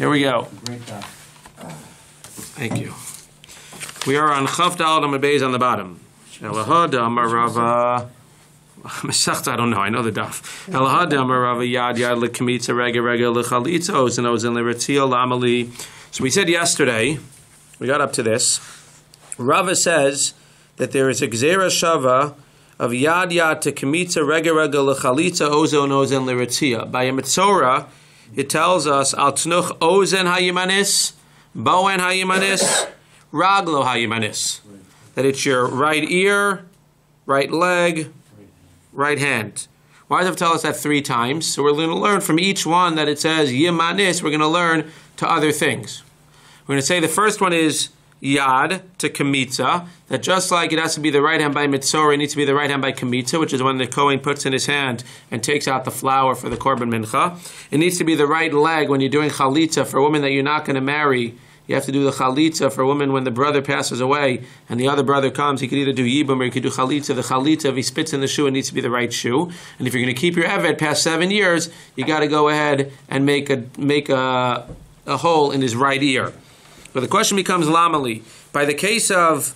Here we go. Great job. Thank you. We are on Chav Daled Amud Beis on the bottom. Elahadam Rava. I don't know. I know the daf. Elahadam Rava Yad Yad L'Kamitza Rega Rega L'Chalitza Ozen Ozen L'Ritzia L'Amali. So we said yesterday, we got up to this. Rava says that there is a Gzera Shava of Yad Yad to Kamitza Rega Rega L'Chalitza Ozen Ozen L'Ritzia. By a Mitzorah, it tells us Al Tnuch Ozen Hayimanis, Boen Hayimanis, Raglo Hayimanis. That it's your right ear, right leg, right hand. Why does it tell us that 3 times? So we're going to learn from each one that it says Yimanis, we're going to learn to other things. We're going to say the first one is Yad to Kamitza, that just like it has to be the right hand by Mitzorah, it needs to be the right hand by Kamitza, which is when the Kohen puts in his hand and takes out the flour for the Korban Mincha. It needs to be the right leg when you're doing Chalitza for a woman that you're not going to marry. You have to do the Chalitza for a woman when the brother passes away and the other brother comes. He could either do Yibum or he could do Chalitza. The Chalitza, if he spits in the shoe, it needs to be the right shoe. And if you're going to keep your Evet past 7 years, you got to go ahead and make a hole in his right ear. But the question becomes Lamali. By the case of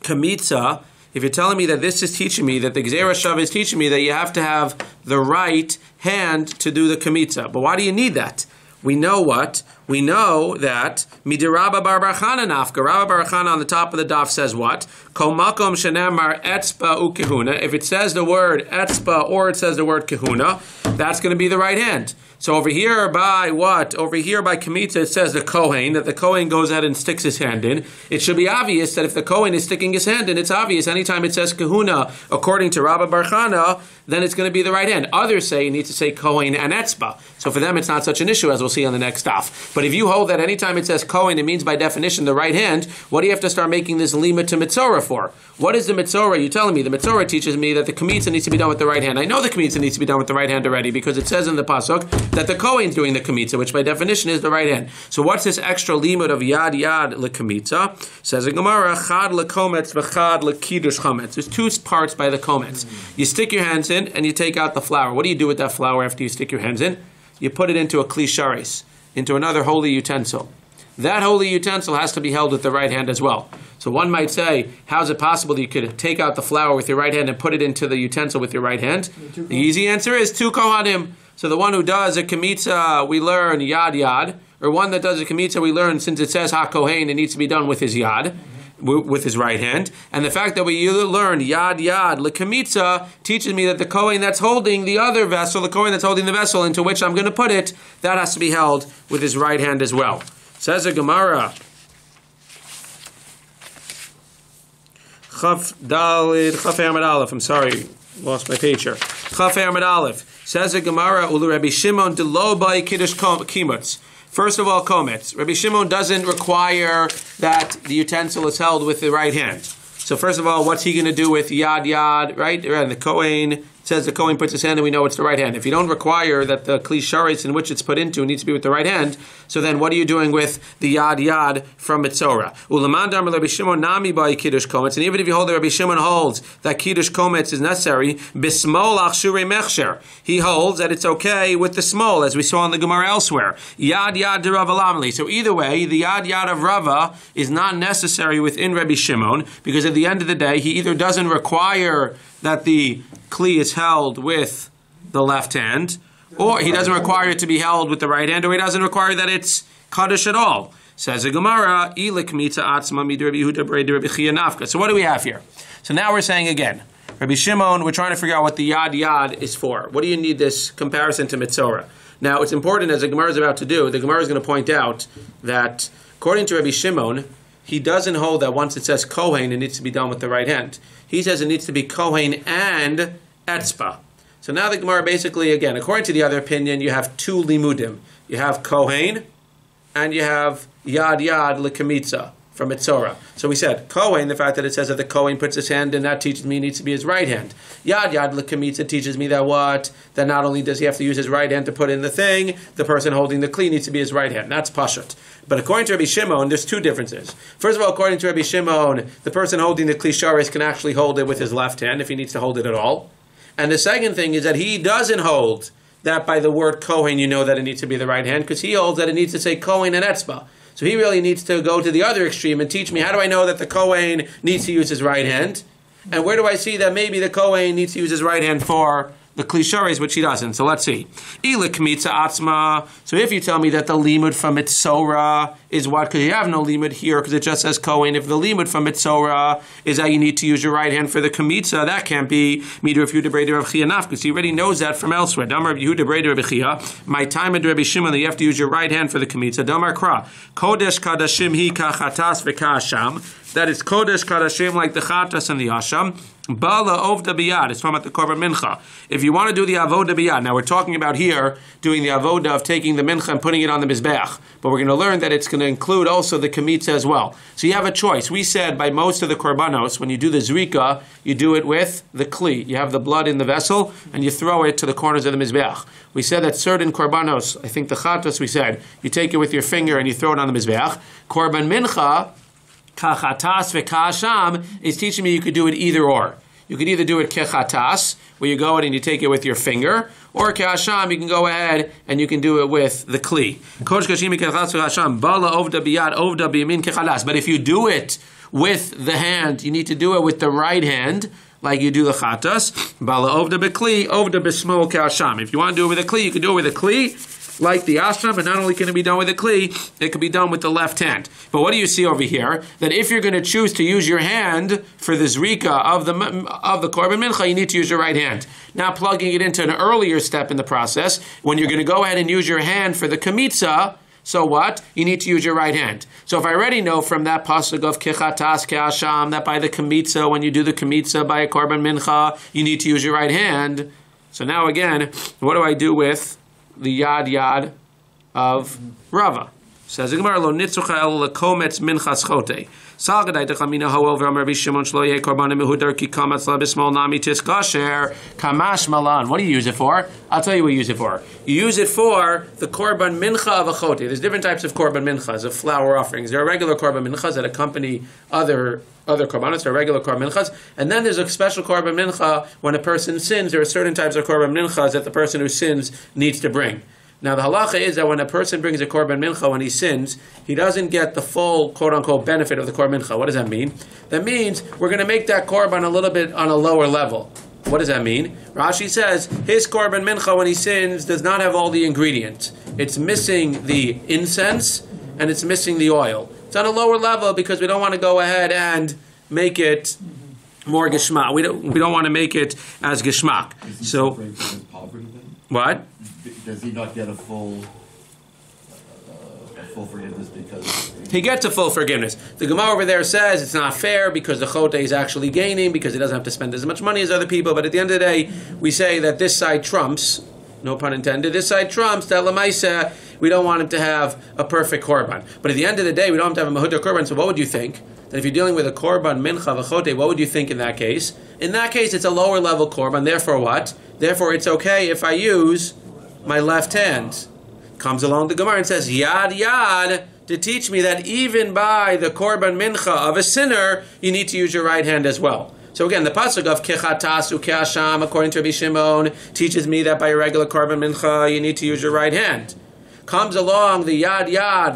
Kamitza, if you're telling me that this is teaching me, that the Gzera Shav is teaching me that you have to have the right hand to do the Kamitza. But why do you need that? We know what? We know that Midirabba Bar Barchana Nafka. Rabba Barchana on the top of the daf says what? Kol makom shenemar etzba ukehuna. If it says the word etzba or it says the word kehuna, that's going to be the right hand. So over here by what? Over here by Kamitza it says the Kohen, that the Kohen goes ahead and sticks his hand in. It should be obvious that if the Kohen is sticking his hand in, it's obvious anytime it says Kahuna, according to Rabba Barchana, then it's going to be the right hand. Others say you need to say Kohen and Etzba. So for them it's not such an issue, as we'll see on the next daf. But if you hold that anytime it says Kohen, it means by definition the right hand, what do you have to start making this lima to Mitzorah for? What is the Mitzorah? You're telling me the Mitzorah teaches me that the Kamitza needs to be done with the right hand. I know the Kamitza needs to be done with the right hand already because it says in the Pasuk that the Kohen's doing the Kamitza, which by definition is the right hand. So what's this extra limud of Yad Yad LeKamitza? Says the Gemara, Chad LeKometz v'Chad LeKiddush Chometz. There's 2 parts by the Kometz. You stick your hands in and you take out the flour. What do you do with that flour after you stick your hands in? You put it into a kli sharis, into another holy utensil. That holy utensil has to be held with the right hand as well. So one might say, how is it possible that you could take out the flour with your right hand and put it into the utensil with your right hand? The easy answer is 2 kohanim. So the one who does a kamitza, we learn yad yad, or one that does a kamitza, we learn since it says ha-kohen, it needs to be done with his yad, with his right hand. And the fact that we learn yad yad l'kamitza teaches me that the kohen that's holding the other vessel, the kohen that's holding the vessel into which I'm going to put it, that has to be held with his right hand as well. Says the Gemara, Chaf Amud Aleph. I'm sorry, lost my page here. Chaf Amud Aleph. Says the Gemara, Ulu Rabbi Shimon de lo by kiddush kimutz. First of all, kometz. Rabbi Shimon doesn't require that the utensil is held with the right hand. So first of all, what's he going to do with yad yad, right? And the Kohen says the Kohen puts his hand and we know it's the right hand. If you don't require that the kli sharis in which it's put into needs to be with the right hand, so then what are you doing with the yad yad from Mitzorah? Ulamandam Rabbi Shimon nami by kiddush kometz. And even if you hold that Rabbi Shimon holds that kiddush kometz is necessary, bismol achshure mechsher. He holds that it's okay with the small, as we saw in the Gemara elsewhere. Yad yad de Rava lamli. So either way, the yad yad of Rava is not necessary within Rabbi Shimon, because at the end of the day, he either doesn't require that the kli is held with the left hand, or he doesn't require it to be held with the right hand, or he doesn't require that it's kaddish at all. Says the Gemara, so what do we have here? So now we're saying again, Rabbi Shimon, we're trying to figure out what the yad yad is for. What do you need this comparison to Mitzorah? Now it's important, as the Gemara is about to do, the Gemara is going to point out that according to Rabbi Shimon, he doesn't hold that once it says Kohen, it needs to be done with the right hand. He says it needs to be Kohen and Etzba. So now the Gemara basically, again, according to the other opinion, you have 2 limudim. You have Kohen and you have Yad Yad L'Kamitza from Mitzorah. So we said, Kohen, the fact that it says that the Kohen puts his hand in, that teaches me he needs to be his right hand. Yad Yad L'Kamitza teaches me that what? That not only does he have to use his right hand to put in the thing, the person holding the kli needs to be his right hand. That's Pashut. But according to Rabbi Shimon, there's 2 differences. First of all, according to Rabbi Shimon, the person holding the kli sharis can actually hold it with his left hand if he needs to hold it at all. And the second thing is that he doesn't hold that by the word Kohen you know that it needs to be the right hand? Because he holds that it needs to say Kohen and Etzba. So he really needs to go to the other extreme and teach me, how do I know that the Kohen needs to use his right hand? And where do I see that maybe the Kohen needs to use his right hand for the klisharis, which he doesn't? So let's see. So if you tell me that the limud from Mitzorah is what? Because you have no limud here, because it just says Kohen. If the limud from Mitzorah is that you need to use your right hand for the kamitza, that can't be Midur of Yehuda Breder of Chia Naf, because he already knows that from elsewhere. Damar of Yehuda Breder of Chia, my time at Rabbi Shimon, that you have to use your right hand for the kamitza. Damar Kra, Kodesh Kadashim hi kachatas v'kasham. That is Kodesh Kadashim, like the chatas and the asham. Bala ovda biyad. It's talking about the korban mincha. If you want to do the avoda biyad, now we're talking about here doing the avoda of taking the mincha and putting it on the mizbeach, but we're going to learn that it's going to include also the kamitza as well. So you have a choice. We said by most of the korbanos, when you do the zrika, you do it with the kli. You have the blood in the vessel and you throw it to the corners of the mizbeach. We said that certain korbanos, I think the chatas, we said you take it with your finger and you throw it on the mizbeach. Korban mincha, kachatas v'kasham, is teaching me you could do it either or. You could either do it kechatas, where you go in and you take it with your finger, or kasham, you can go ahead and you can do it with the kli. But if you do it with the hand, you need to do it with the right hand, like you do the chatas. Bala ovda bekli, ovda besmo kasham. If you want to do it with a kli, you can do it with a kli, like the ashram, but not only can it be done with a kli, it can be done with the left hand. But what do you see over here? That if you're going to choose to use your hand for the zrika of the korban mincha, you need to use your right hand. Now plugging it into an earlier step in the process, when you're going to go ahead and use your hand for the kamitza, so what? You need to use your right hand. So if I already know from that pasuk of kechatas keasham that by the kamitza, when you do the kamitza by a korban mincha, you need to use your right hand. So now again, what do I do with the yad of Rava? Says the Gemara, lo nitzucha el lekometz minchas chote. Salgadai dechamina ho over Rabbi Shimon shlo yeh korban mehudar ki kamatz la bismol nami tis kasher kamash malan. What do you use it for? I'll tell you what you use it for. You use it for the korban mincha of a chote. There's different types of korban minchas, of flour offerings. There are regular korban minchas that accompany other korbanos. There are regular korban minchas, and then there's a special korban mincha when a person sins. There are certain types of korban minchas that the person who sins needs to bring. Now the halacha is that when a person brings a korban mincha when he sins, he doesn't get the full quote-unquote benefit of the korban mincha. What does that mean? That means we're going to make that korban a little bit on a lower level. What does that mean? Rashi says his korban mincha when he sins does not have all the ingredients. It's missing the incense and it's missing the oil. It's on a lower level because we don't want to go ahead and make it more geshmak. We don't want to make it as geshmak. So what? Does he not get a full forgiveness because he gets a full forgiveness? The Gemara over there says it's not fair because the chote is actually gaining because he doesn't have to spend as much money as other people. But at the end of the day, we say that this side trumps. No pun intended. This side trumps that lamaisa. We don't want him to have a perfect korban. But at the end of the day, we don't have to have a mahudar korban. So what would you think? That if you're dealing with a korban mincha v'chote, what would you think in that case? In that case, it's a lower level korban. Therefore, what? Therefore, it's okay if I use my left hand. Comes along the Gemara and says, yad, to teach me that even by the korban mincha of a sinner, you need to use your right hand as well. So again, the pasuk of kechatas ukeasham, according to Rabbi Shimon, teaches me that by a regular korban mincha, you need to use your right hand. Comes along the yad,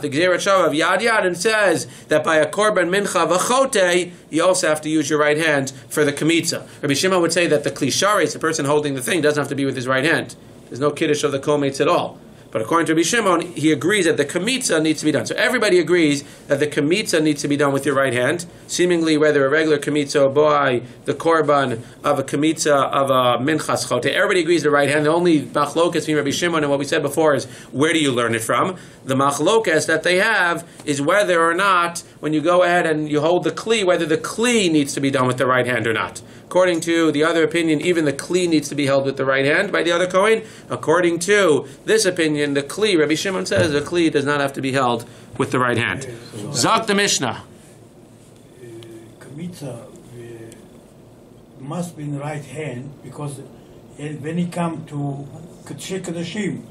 the Gzerat Shava of yad, and says that by a korban mincha v'chote, you also have to use your right hand for the kamitza. Rabbi Shimon would say that the klisharis, the person holding the thing, doesn't have to be with his right hand. There's no kiddush of the komates at all. But according to Rabbi Shimon, he agrees that the kamitza needs to be done. So everybody agrees that the kamitza needs to be done with your right hand. Seemingly, whether a regular kamitza or boy, the korban of a kamitza of a minchas chote, everybody agrees the right hand. The only machlokas between Rabbi Shimon and what we said before is where do you learn it from? The machlokas that they have is whether or not, when you go ahead and you hold the kli, whether the kli needs to be done with the right hand or not. According to the other opinion, even the kli needs to be held with the right hand by the other Kohen. According to this opinion, the kli, Rabbi Shimon says, the kli does not have to be held with the right hand. Zak the Mishnah. Kamitza must be in the right hand because when he come to K'tshei Kadashim,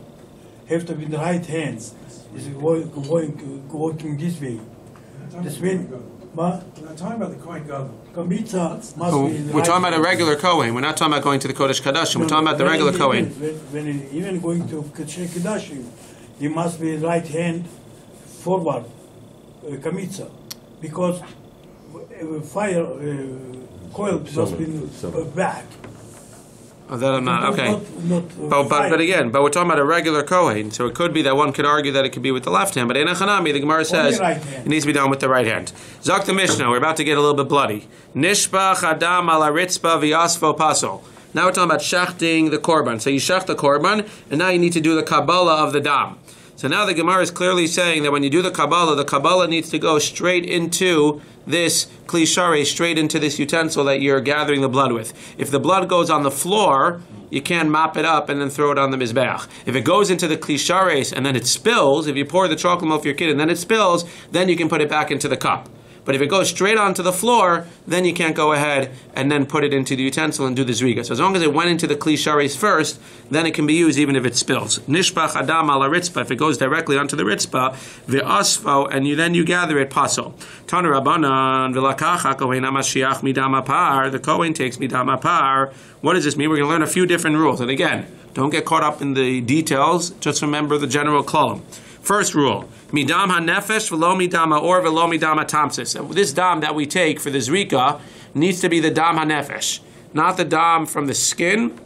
have to be in the right hands. Is working this way. This way. But We're not talking about the Kohen Gadol. Kamitza must be in the We're right talking about a hand. regular Kohen. We're not talking about going to the Kodesh Kadashim. We're talking about the regular Kohen. When even going to Kodesh Kadashim, he must be right hand forward, kamitza, because fire coil must be back. Oh, that I'm not, okay. Not But again, we're talking about a regular Kohen, so it could be that one could argue that it could be with the left hand, but in Hanami, the Gemara says right hand. it needs to be done with the right hand. Zok the Mishnah, we're about to get a little bit bloody. Nishbach Adam ala ritzpa v'yasfo pasol. Now we're talking about shachting the korban. So you shach the korban, and now you need to do the Kabbalah of the dam. So now the Gemara is clearly saying that when you do the Kabbalah needs to go straight into this kli sharei, straight into this utensil that you're gathering the blood with. If the blood goes on the floor, you can't mop it up and then throw it on the mizbeach. If it goes into the kli sharei and then it spills, if you pour the chocolate milk for your kid and then it spills, then you can put it back into the cup. But if it goes straight onto the floor, then you can't go ahead and then put it into the utensil and do the zriga. So as long as it went into the kli shareis first, then it can be used even if it spills. Nishbach adam ala ritzpa, if it goes directly onto the ritzpa, ve'asfo, and then you gather it paso. Tanu Rabbanan v'lakacha kohen hamashiach midam apar, the Kohen takes midam apar. What does this mean? We're going to learn a few different rules. And again, don't get caught up in the details, just remember the general column. First rule, midam ha-nefesh v'lo midam ha-or v'lo midam ha-tamsis. This dam that we take for the zrika needs to be the dam ha-nefesh, not the dam from the skin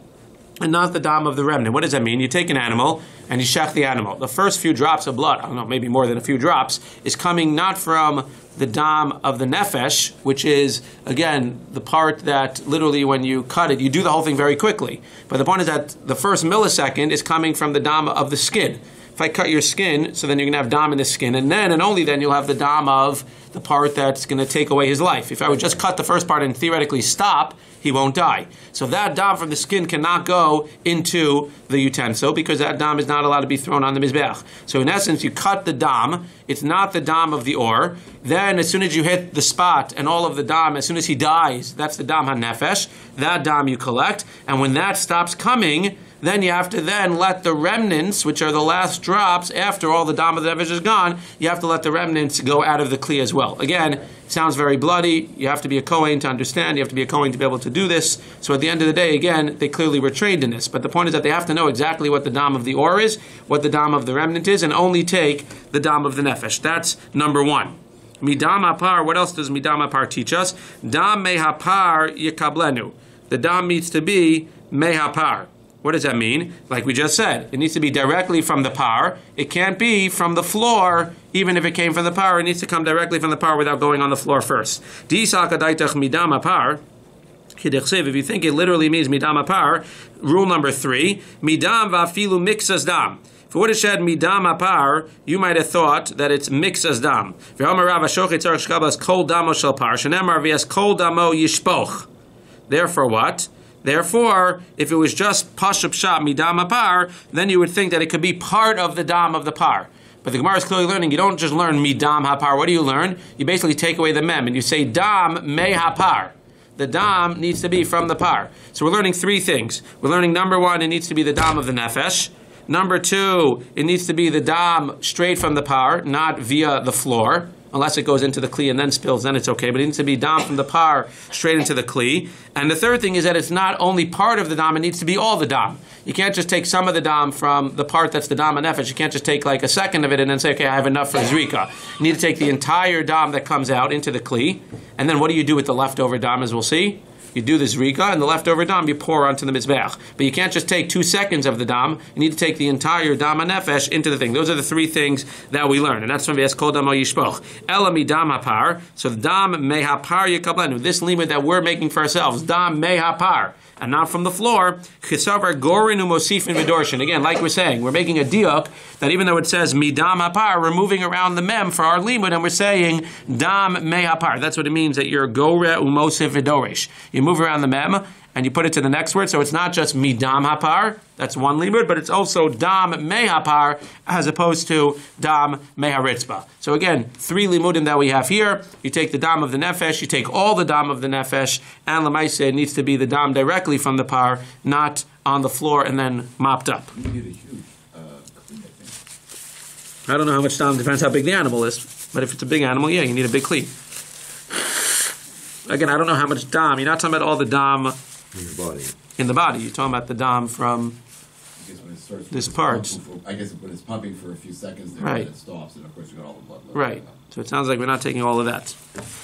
and not the dam of the remnant. What does that mean? You take an animal and you shech the animal. The first few drops of blood, I don't know, maybe more than a few drops, is coming not from the dam of the nefesh, which is, again, the part that literally when you cut it, you do the whole thing very quickly. But the point is that the first millisecond is coming from the dam of the skin. If I cut your skin, so then you're going to have dam in the skin, and then and only then you'll have the dam of the part that's going to take away his life. If I would just cut the first part and theoretically stop, he won't die. So that dam from the skin cannot go into the utensil because that dam is not allowed to be thrown on the mizbeach. So in essence, you cut the dam. It's not the dam of the or. Then as soon as you hit the spot and all of the dam, as soon as he dies, that's the dam ha-nefesh. That dam you collect. And when that stops coming, then you have to then let the remnants, which are the last drops, after all the dam of the nefesh is gone, you have to let the remnants go out of the kli as well. Again, it sounds very bloody. You have to be a Kohen to understand. You have to be a Kohen to be able to do this. So at the end of the day, again, they clearly were trained in this. But the point is that they have to know exactly what the dam of the or is, what the dam of the remnant is, and only take the dam of the nefesh. That's number one. Midam hapar, what else does midam hapar teach us? Dam me hapar yikablenu. The dam needs to be me hapar. What does that mean? Like we just said, it needs to be directly from the par. It can't be from the floor, even if it came from the par. It needs to come directly from the par without going on the floor first. If you think it literally means midam apar, rule number 3, midam vafilu mixas dam. If it would have said midam apar, you might have thought that it's mixas dam. Therefore what? Therefore, if it was just pashup shot midam apar, then you would think that it could be part of the dam of the par. But the Gemara is clearly learning, you don't just learn midam hapar. What do you learn? You basically take away the mem, and you say dam me hapar. The dam needs to be from the par. So we're learning 3 things. We're learning number 1, it needs to be the dam of the nefesh. Number 2, it needs to be the dam straight from the par, not via the floor. Unless it goes into the kli and then spills, then it's okay. But it needs to be dam from the par straight into the kli. And the third thing is that it's not only part of the dam, it needs to be all the dam. You can't just take some of the dam from the part that's the dam and nefesh. You can't just take like a second of it and then say, okay, I have enough for zrika. You need to take the entire dam that comes out into the kli. And then what do you do with the leftover dam, as we'll see? You do the zrika, and the leftover dam you pour onto the mizbeach. But you can't just take 2 seconds of the dam. You need to take the entire dam nefesh into the thing. Those are the 3 things that we learn. And that's from V'es Kol Damo Yishpoch. Ela midam hapar. So the dam me hapar yikablenu. This limud that we're making for ourselves. Dam me hapar. And not from the floor. Chisavar gorin umosifin v'dorshin. Again, like we're saying, we're making a diuk that even though it says midam hapar, we're moving around the mem for our limud, and we're saying dam me hapar. That's what it means that you're gore umosif v'dorish. You move around the mem and you put it to the next word, so it's not just midam hapar, that's one limud, but it's also dam me hapar as opposed to dam me haritzba. So again, 3 limudim that we have here. You take the dam of the nefesh, you take all the dam of the nefesh, and l'maiseh, it needs to be the dam directly from the par, not on the floor and then mopped up. You need a huge I don't know how much dam, depends how big the animal is, but if it's a big animal, yeah, you need a big kli. again, I don't know how much dam. You're not talking about all the dam In the body. in the body. You're talking about the dam from I guess when it starts, this part. I guess when it's pumping for a few seconds, there, Right. then it stops, and of course you got all the blood. Right. So it sounds like we're not taking all of that.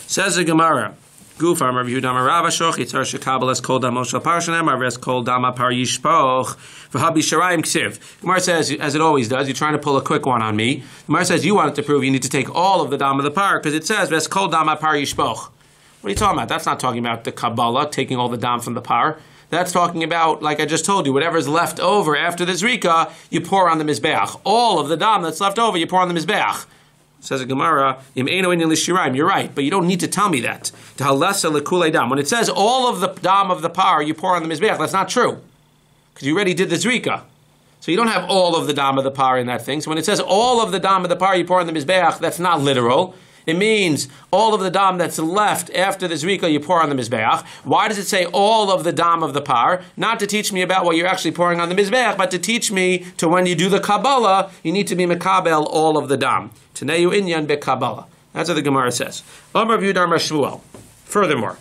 Says the Gemara. Guf Amar Yehuda Amar Rava Shoch Yitzar Shekabel Es Kol Damo Shel Parshanem Amar Es Kol Dama Par Yishpoch V'Habi Sharayim Ksiv. Gemara says, as it always does, you're trying to pull a quick one on me. Gemara says you wanted to prove you need to take all of the dam of the par because it says Es Kol Dama Par Yishpoch. What are you talking about? That's not talking about the Kabbalah taking all the dam from the par. That's talking about, like I just told you, whatever's left over after the Zrika, you pour on the Mizbeach. All of the dam that's left over, you pour on the Mizbeach. Says the Gemara, you're right, but you don't need to tell me that. When it says all of the dam of the par you pour on the Mizbeach, that's not true. Because you already did the Zrika. So you don't have all of the dam of the par in that thing. So when it says all of the dam of the par you pour on the Mizbeach, that's not literal. It means all of the dam that's left after the Zrika you pour on the Mizbeach. Why does it say all of the dam of the par? Not to teach me about what you're actually pouring on the Mizbeach, but to teach me to when you do the Kabbalah, you need to be Mekabel all of the dam. Taneyu inyan be-Kabbalah. That's what the Gemara says. Amar Yehuda Amar Shmuel. Furthermore,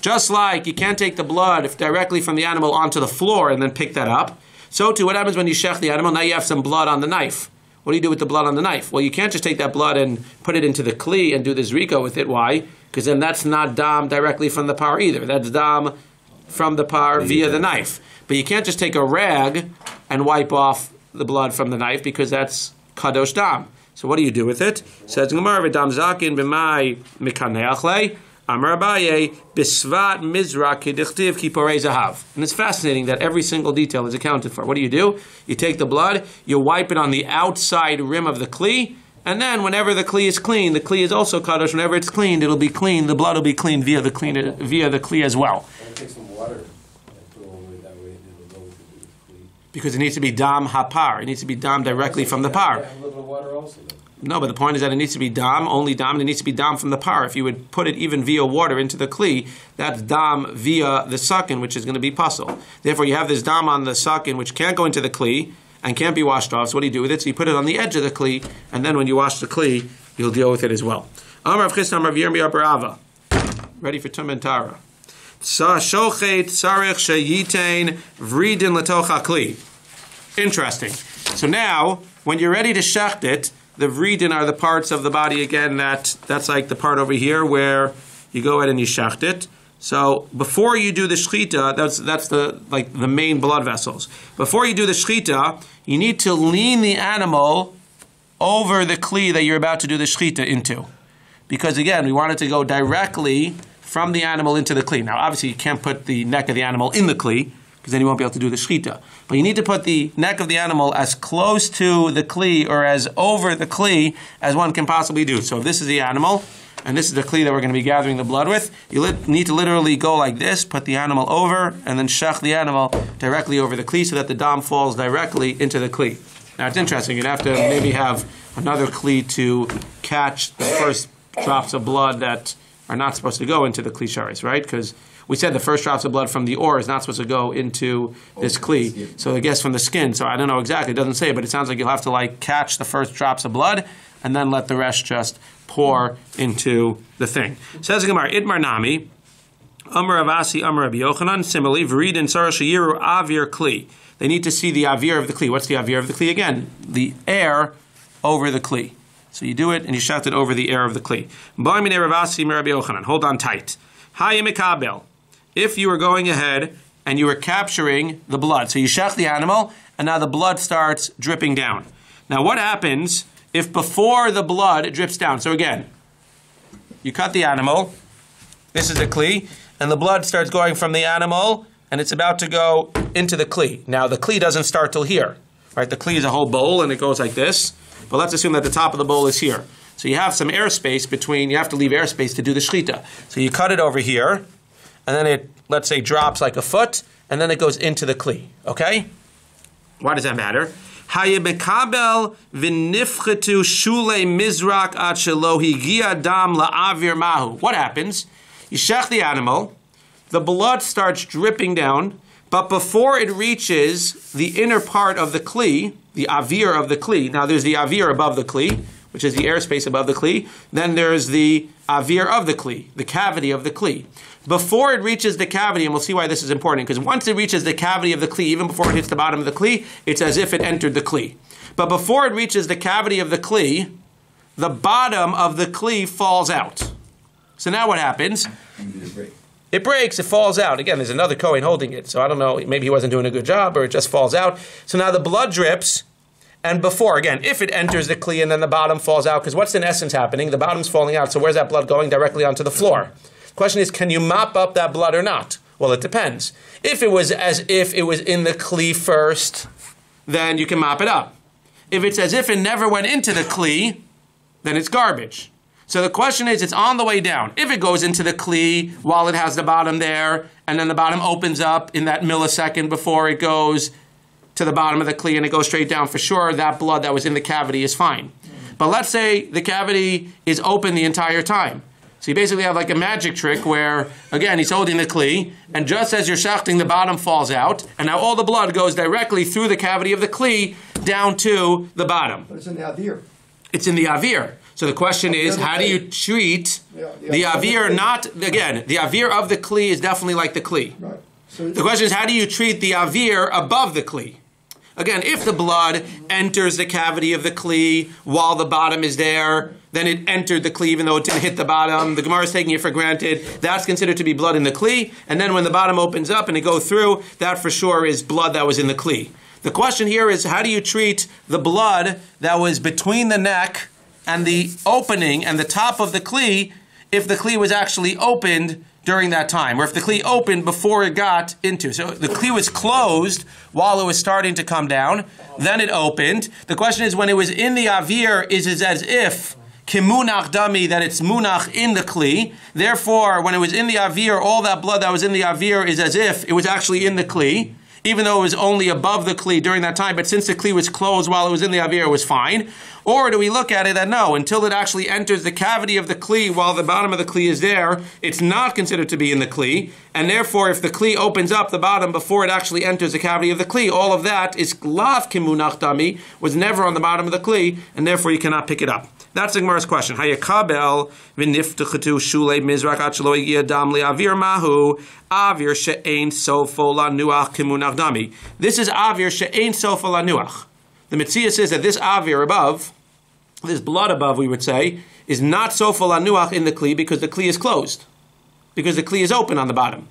just like you can't take the blood directly from the animal onto the floor and then pick that up, so too what happens when you shech the animal, now you have some blood on the knife. What do you do with the blood on the knife? Well, you can't just take that blood and put it into the kli and do the zrika with it. Why? Because then that's not dam directly from the par either. That's dam from the par via the knife. But you can't just take a rag and wipe off the blood from the knife because that's kadosh dam. So what do you do with it? Says Gemara, "V'dam zakin b'mai mikaneachle Amar Abaye bisvat mizrak kedichtiv kiporei zahav." And it's fascinating that every single detail is accounted for. What do? You take the blood, you wipe it on the outside rim of the kli, and then whenever the kli is clean, the kli is also kadosh. Whenever it's cleaned, it'll be clean. The blood will be cleaned via the kli as well. Take some water and put it all the way that way, and it'll go into the kli. Because it needs to be dam hapar. It needs to be dam directly from the par. Have a little bit of water also. Then. No, but the point is that it needs to be dam, only dam, and it needs to be dam from the par. If you would put it even via water into the kli, that's dam via the sakin, which is going to be pasul. Therefore, you have this dam on the sakin, which can't go into the kli and can't be washed off. So what do you do with it? So you put it on the edge of the kli, and then when you wash the kli, you'll deal with it as well. Amar Chisna Amar Yirmiyah Barava. Ready for Tum and Tara. Shochet sarich sheyitain vridin letocha kli. Interesting. So now, when you're ready to shecht it, the vridin are the parts of the body again that's like the part over here where you go ahead and you shecht it. So before you do the shechita, that's the main blood vessels. Before you do the shechita, you need to lean the animal over the kli that you're about to do the shechita into, because again we want it to go directly from the animal into the kli. Now obviously you can't put the neck of the animal in the kli, because then you won't be able to do the shechita. But you need to put the neck of the animal as close to the kli or as over the kli as one can possibly do. So if this is the animal, and this is the kli that we're going to be gathering the blood with, you need to literally go like this, put the animal over, and then shech the animal directly over the kli so that the dam falls directly into the kli. Now it's interesting, you'd have to maybe have another kli to catch the first drops of blood that are not supposed to go into the kli sharis, right? Because we said the first drops of blood from the ore is not supposed to go into this kli. So I guess from the skin. So I don't know exactly. It doesn't say, but it sounds like you'll have to catch the first drops of blood and then let the rest just pour into the thing. Says the Gemara, Itmar Nami, Amar Avasi, Amar Rabbi Yochanan, similarly, V'rid and Sarah Shayiru Avir Kli. They need to see the avir of the kli. What's the avir of the kli? Again, the air over the kli. So you do it and you shout it over the air of the kli. Hold on tight. Hayimikabel. If you were going ahead and you were capturing the blood, so you shech the animal, and now the blood starts dripping down. Now what happens if before the blood drips down? So again, you cut the animal, this is the kli, and the blood starts going from the animal, and it's about to go into the kli. Now the kli doesn't start till here, right? The kli is a whole bowl, and it goes like this, but let's assume that the top of the bowl is here. So you have some airspace between, you have to leave airspace to do the shechita. So you cut it over here, and then it, let's say, drops like a foot, and then it goes into the kli, okay? Why does that matter? Hayebekabel v'nifchetu shulei mizrak ad shelo higia dam la'avir mahu. What happens? You shech the animal, the blood starts dripping down, but before it reaches the inner part of the kli, the avir of the kli, now there's the avir above the kli, which is the airspace above the kli. Then there's the avir of the kli, the cavity of the kli. Before it reaches the cavity, and we'll see why this is important, because once it reaches the cavity of the kli, even before it hits the bottom of the kli, it's as if it entered the kli. But before it reaches the cavity of the kli, the bottom of the kli falls out. So now what happens? It breaks, it falls out. Again, there's another Kohen holding it, so I don't know, maybe he wasn't doing a good job, or it just falls out. So now the blood drips, and before, again, if it enters the kli and then the bottom falls out, because what's in essence happening? The bottom's falling out, so where's that blood going? Directly onto the floor. The question is, can you mop up that blood or not? Well, it depends. If it was as if it was in the kli first, then you can mop it up. If it's as if it never went into the kli, then it's garbage. So the question is, it's on the way down. If it goes into the kli while it has the bottom there, and then the bottom opens up in that millisecond before it goes to the bottom of the kli and it goes straight down, for sure, that blood that was in the cavity is fine. But let's say the cavity is open the entire time. So you basically have like a magic trick where, again, he's holding the kli, and just as you're shechting, the bottom falls out, and now all the blood goes directly through the cavity of the kli down to the bottom. But it's in the avir. It's in the avir. So the question is, how do you treat the avir? Not, again, the avir of the kli is definitely like the kli. Right. So the question is, how do you treat the avir above the kli? Again, if the blood enters the cavity of the kli while the bottom is there, then it entered the kli even though it didn't hit the bottom. The Gemara is taking it for granted. That's considered to be blood in the kli. And then when the bottom opens up and it goes through, that for sure is blood that was in the kli. The question here is, how do you treat the blood that was between the neck and the opening and the top of the kli if the kli was actually opened during that time, or if the kli opened before it got into? So the kli was closed while it was starting to come down, then it opened. The question is, when it was in the avir, is it as if kimunach dami, that it's munach in the kli? Therefore, when it was in the avir, all that blood that was in the avir is as if it was actually in the kli, even though it was only above the kli during that time, but since the kli was closed while it was in the avir, it was fine? Or do we look at it that no, until it actually enters the cavity of the kli while the bottom of the kli is there, it's not considered to be in the kli, and therefore if the kli opens up the bottom before it actually enters the cavity of the kli, all of that is lav kimunach dami, was never on the bottom of the kli, and therefore you cannot pick it up. That's the Gemara's question. Hayakabel v'niftachatu shulei mizrach at shelo higia dam le'avir mahu avir she'ein sofo lanuach kimunach dami. This is avir she'ein sofo lanuach. The Metzia says that this avir above, this blood above, we would say, is not sofo lanuach in the kli because the kli is closed, because the kli is open on the bottom.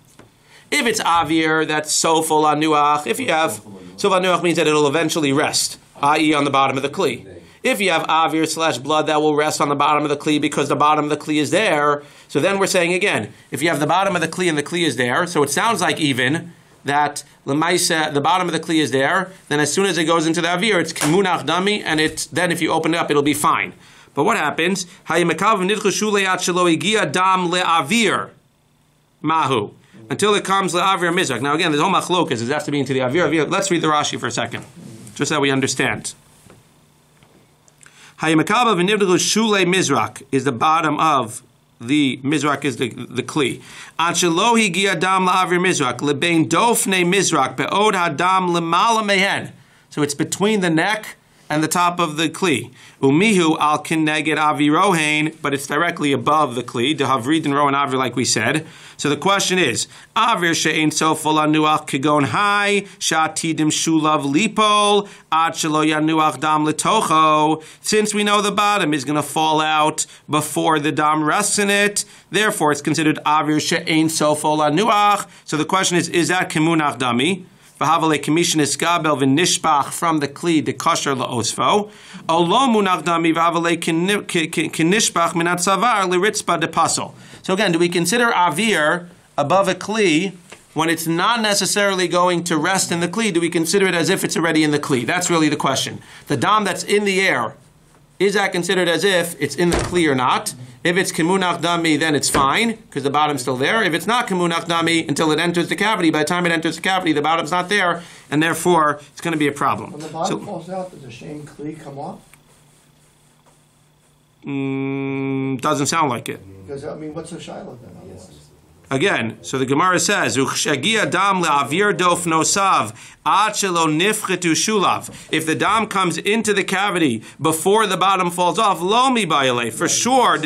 If it's avir, that's sofo lanuach. If you have sofo lanuach, means that it'll eventually rest, i.e. on the bottom of the kli. If you have avir / blood, that will rest on the bottom of the kli because the bottom of the kli is there. So then we're saying again, if you have the bottom of the kli and the kli is there, so it sounds like even that l'maisa, the bottom of the kli is there, then as soon as it goes into the avir, it's kimunach dami, and then if you open it up, it'll be fine. But what happens? Mahu. Until it comes le'avir mizrak. Now again, there's all machlokas. Does it have to be into the avir? Let's read the Rashi for a second, just so we understand. Hayimakav v'nivdelu shulei mizrak is the bottom of the mizrak, is the kli. Anshelo higia dam la'avir mizrak lebein dofnei mizrak be'od hadam lemala mehen. So it's between the neck and the top of the kli. Umihu al kineged avirohain, but it's directly above the kli. Dehavrid and ro and avir, like we said. So the question is, avir she'ein sofo lanuach kigon hai shatidim shulav lipol ad shelo yanuach dam letocho. Since we know the bottom is going to fall out before the dam rests in it, therefore it's considered avir she'ein sofo lanuach. So the question is that kimunach dami? V'havale commission is gabel v'nishbach from the kli de kosher laosfo. Olo munach dami v'havale kinishbach minat savar l'ritzba de pasol. So again, do we consider avir above a kli when it's not necessarily going to rest in the kli? Do we consider it as if it's already in the kli? That's really the question. The dam that's in the air, is that considered as if it's in the kli or not? If it's kimunach dami, then it's fine, because the bottom's still there. If it's not kimunach dami until it enters the cavity, by the time it enters the cavity, the bottom's not there, and therefore it's going to be a problem. When the bottom falls out, does the shame kli come off? Doesn't sound like it. Because, I mean, what's the shiloh then? Again, so the Gemara says, "Uchshagia dam le'avir dof nosav ad shelo nifchetu shulav." If the dam comes into the cavity before the bottom falls off, lo mi bayale. For sure,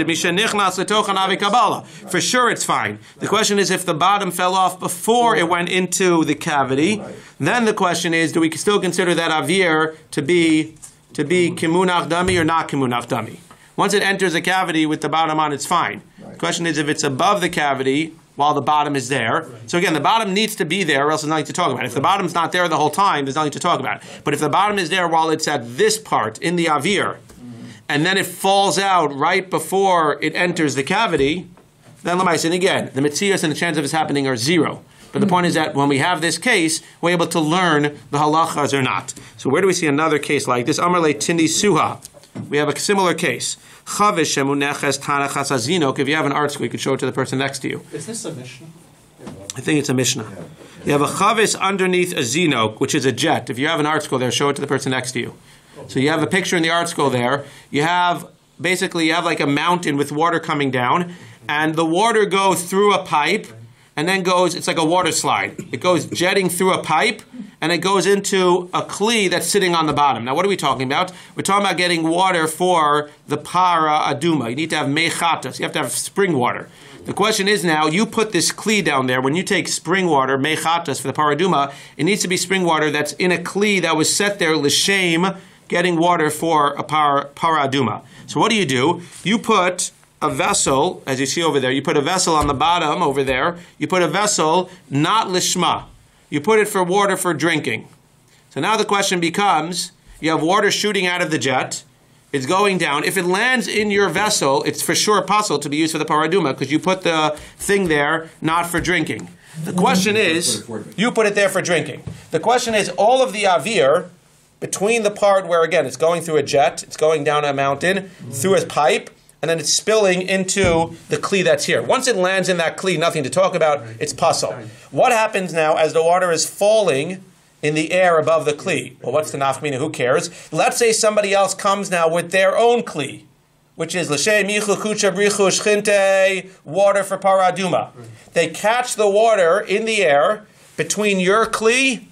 for sure, it's fine. The question is, if the bottom fell off before it went into the cavity, then the question is, do we still consider that avir to be kimunach dami or not kimunach dami? Once it enters a cavity with the bottom on, it's fine. The question is, if it's above the cavity while the bottom is there. So again, the bottom needs to be there, or else there's nothing to talk about. If the bottom's not there the whole time, there's nothing to talk about. But if the bottom is there while it's at this part, in the avir, and then it falls out right before it enters the cavity, then and again, the mitzias and the chance of this happening are zero. But the point is that when we have this case, we're able to learn the halachas or not. So where do we see another case like this? Amar le tindi suha. We have a similar case. If you have an article, you could show it to the person next to you. Is this a Mishnah? I think it's a Mishnah. You have a chavis underneath a zinok, which is a jet. If you have an article there, show it to the person next to you. So you have a picture in the article there. You have like a mountain with water coming down, and the water goes through a pipe, and then it's like a water slide. It goes jetting through a pipe, and it goes into a kli that's sitting on the bottom. Now, what are we talking about? We're talking about getting water for the para aduma. You need to have mechatas. You have to have spring water. The question is now, you put this kli down there. When you take spring water, mechatas, for the para aduma, it needs to be spring water that's in a kli that was set there l'shem, getting water for a para aduma. So what do? You put a vessel, as you see over there, you put a vessel on the bottom over there. You put a vessel, not lishma. You put it for water for drinking. So now the question becomes, you have water shooting out of the jet. It's going down. If it lands in your vessel, it's for sure possible to be used for the paraduma because you put the thing there not for drinking. The question is, you put it there for drinking. The question is, all of the avir, between the part where, again, it's going through a jet, it's going down a mountain, through a pipe, and then it's spilling into the kli that's here. Once it lands in that kli, nothing to talk about, it's puzzle. What happens now as the water is falling in the air above the kli? Well, what's the nafmina? Who cares? Let's say somebody else comes now with their own kli, which is l'shem yichu kucha brichu shchinte, water for paraduma. They catch the water in the air between your kli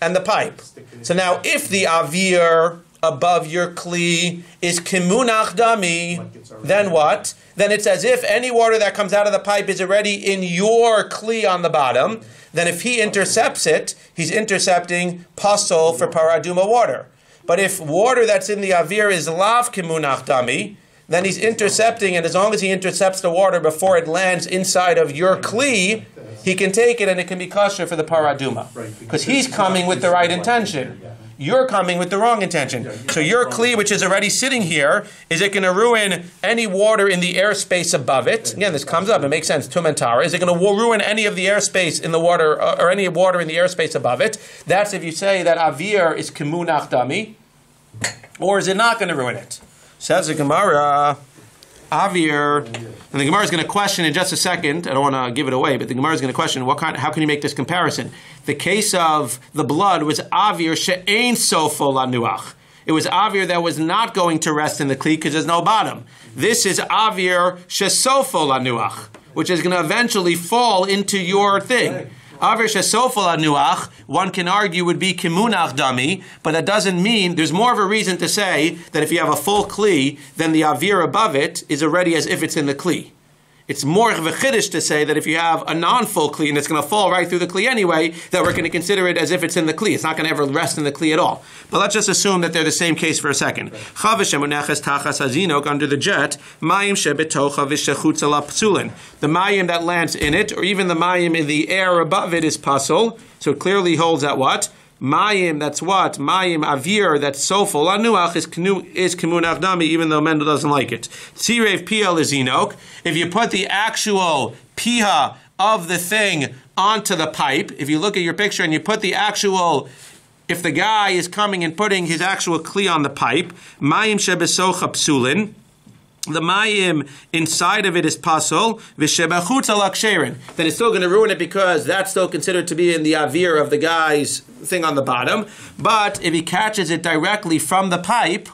and the pipe. So now if the avir above your kli is kimunach dami, then what? Then it's as if any water that comes out of the pipe is already in your kli on the bottom. Then if he intercepts it, he's intercepting pasol for paraduma water. But if water that's in the avir is lav kimunach dami, then he's intercepting, and as long as he intercepts the water before it lands inside of your kli, he can take it and it can be kosher for the paraduma. Because he's coming with the right intention. You're coming with the wrong intention. So your kli, which is already sitting here, is it going to ruin any water in the airspace above it? Again, this comes up. It makes sense. Tumentara. Is it going to ruin any of the airspace in the water, or any water in the airspace above it? That's if you say that avir is kimunach dami, or is it not going to ruin it? Says the Gemara, avir, and the Gemara is going to question in just a second. I don't want to give it away, but the Gemara is going to question how can you make this comparison? The case of the blood was avir she'ein sofo lanuach. It was avir that was not going to rest in the kli because there's no bottom. This is avir she'sofo lanuach, which is going to eventually fall into your thing. Avir she'sofo lanuach, one can argue would be kimunach dami, but that doesn't mean, there's more of a reason to say that if you have a full kli, then the avir above it is already as if it's in the kli. It's more of a chiddush to say that if you have a non-full kli and it's going to fall right through the kli anyway, that we're going to consider it as if it's in the kli. It's not going to ever rest in the kli at all. But let's just assume that they're the same case for a second. Under the jet, the mayim that lands in it, or even the mayim in the air above it is pasul. So it clearly holds at what? Mayim, that's what? Mayim avir, that's sofol lanuach, is kimunach dami, even though Mendel doesn't like it. Tzirev pia lezinok. If you put the actual piha of the thing onto the pipe, if you look at your picture and you put the actual, if the guy is coming and putting his actual kli on the pipe, mayim shebesocha psulin, the mayim inside of it is pasol, v'shebachutz alak sherin. Then it's still going to ruin it because that's still considered to be in the avir of the guy's thing on the bottom. But if he catches it directly from the pipe,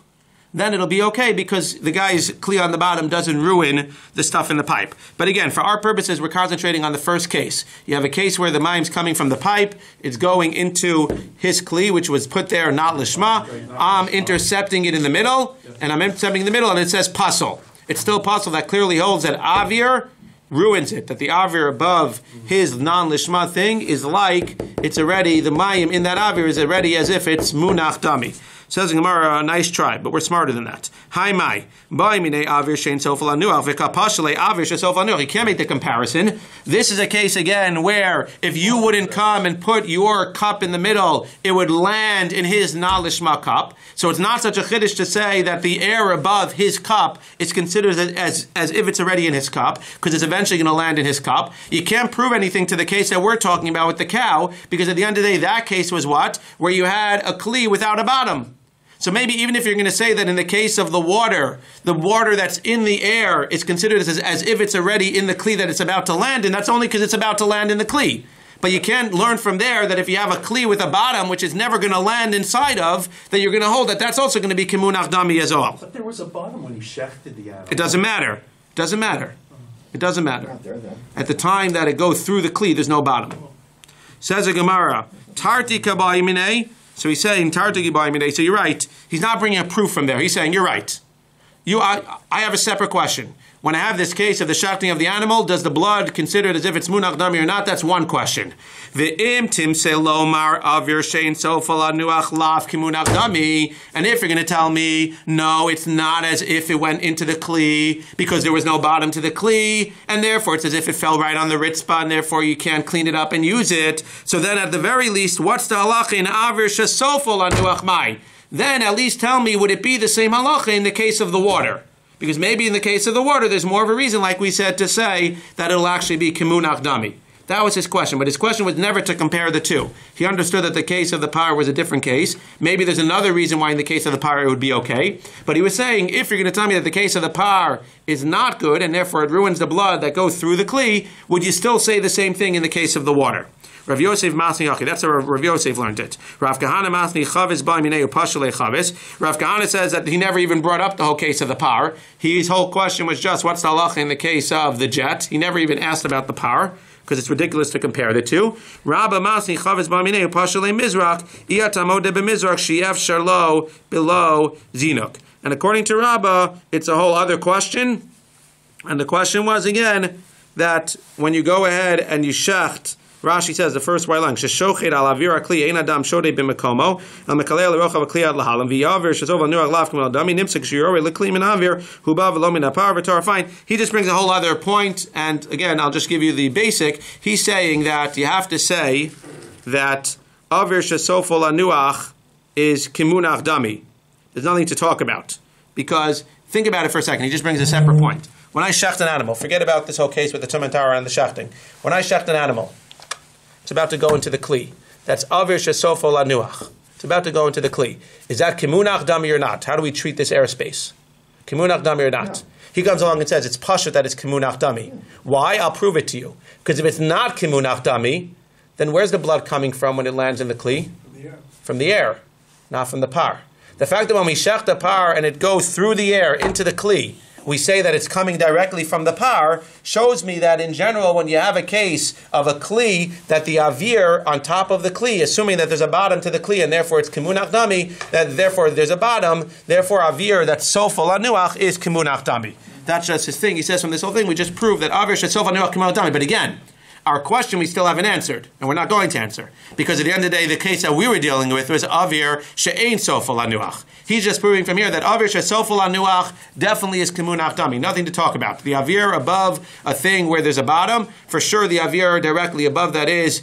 then it'll be okay because the guy's kli on the bottom doesn't ruin the stuff in the pipe. But again, for our purposes, we're concentrating on the first case. You have a case where the mayim's coming from the pipe, it's going into his kli, which was put there not lishma. I'm intercepting it in the middle, and I'm intercepting in the middle, and it says pasul. It's still pasul. That clearly holds that avir ruins it, that the avir above his non-lishma thing is like, it's already, the mayim in that avir is already as if it's munach dami. Says the Gemara, a nice try, but we're smarter than that. Hi mai, ba'imine avir shein sofal anuach v'kapashale avir shesofal anuach. You can't make the comparison. This is a case again where if you wouldn't come and put your cup in the middle, it would land in his non-lishma cup. So it's not such a chiddush to say that the air above his cup is considered as if it's already in his cup, because it's eventually going to land in his cup. You can't prove anything to the case that we're talking about with the cow, because at the end of the day, that case was what? Where you had a kli without a bottom. So maybe even if you're going to say that in the case of the water that's in the air is considered as if it's already in the kli that it's about to land in, that's only because it's about to land in the kli. But you can't learn from there that if you have a kli with a bottom, which is never going to land inside of, that you're going to hold that that's also going to be kimunach dami as well. But there was a bottom when he shechted the animal. It doesn't matter. It doesn't matter. It doesn't matter. Not there then. At the time that it goes through the kli, there's no bottom. Says a Gemara, Tarti kabayimine. So he's saying Tarti kabayimine. So you're right. He's not bringing a proof from there. He's saying you're right. I have a separate question. When I have this case of the shechting of the animal, does the blood considered as if it's munach dami or not? That's one question. Ve'im timse lomar avir shein sofal anuach laf kimunach dami. And if you're going to tell me, no, it's not as if it went into the kli because there was no bottom to the kli, and therefore it's as if it fell right on the ritzpah, and therefore you can't clean it up and use it. So then at the very least, what's the halacha in avir shesofal anuach mai? Then at least tell me, would it be the same halacha in the case of the water? Because maybe in the case of the water, there's more of a reason, like we said, to say that it'll actually be kimunach dami. That was his question, but his question was never to compare the two. He understood that the case of the par was a different case. Maybe there's another reason why in the case of the par it would be okay. But he was saying, if you're going to tell me that the case of the par is not good, and therefore it ruins the blood that goes through the kli, would you still say the same thing in the case of the water? Rav Yosef Masni Yachi. That's how Rav Yosef learned it. Rav Kahana Masni Chavis Ba'minei Upashale Chavis. Rav Kahana says that he never even brought up the whole case of the par. His whole question was just what's the halacha in the case of the jet. He never even asked about the par because it's ridiculous to compare the two. Rabba Masni Chavis Ba'minei Upashale Mizrach Iyatamode BeMizrach Shief Sharlo below Zinuk. And according to Rabba, it's a whole other question. And the question was again that when you go ahead and you shecht. Rashi says the first white line, "Sheshochet al avira kli ein adam shodei b'mekomo al mekalei l'rochav kli ad lahalam v'yavir shezov al nuach lav k'mal dami nimsek shiyorei l'kli min avir huba v'lo min apar v'tor." Fine. He just brings a whole other point, and again, I'll just give you the basic. He's saying that you have to say that avir shesofol anuach is kimunach dami. There's nothing to talk about because think about it for a second. He just brings a separate point. When I shecht an animal, forget about this whole case with the talmud-torah and the shechting. When I shecht an animal, it's about to go into the kli. That's avir shesofol anuach. It's about to go into the kli. Is that kimunach dami or not? How do we treat this airspace? Kimunach dami or not? Yeah. He comes along and says it's pashut that it's kimunach dami. Why? I'll prove it to you. Because if it's not kimunach dami, then where's the blood coming from when it lands in the kli? From the air. From the air, not from the par. The fact that when we shech the par and it goes through the air into the kli, we say that it's coming directly from the par, shows me that in general, when you have a case of a kli, that the avir on top of the kli, assuming that there's a bottom to the kli, and therefore it's kimunach dami, that therefore there's a bottom, therefore avir that's sofal anuach is kimunach dami. That's just his thing. He says from this whole thing, we just proved that avir sofal anuach kimunach dami. But again, our question we still haven't answered, and we're not going to answer. Because at the end of the day, the case that we were dealing with was avir she'ein sofal anuach. He's just proving from here that avir she'sofal anuach definitely is kimunach dami. Nothing to talk about. The avir above a thing where there's a bottom, for sure the avir directly above that is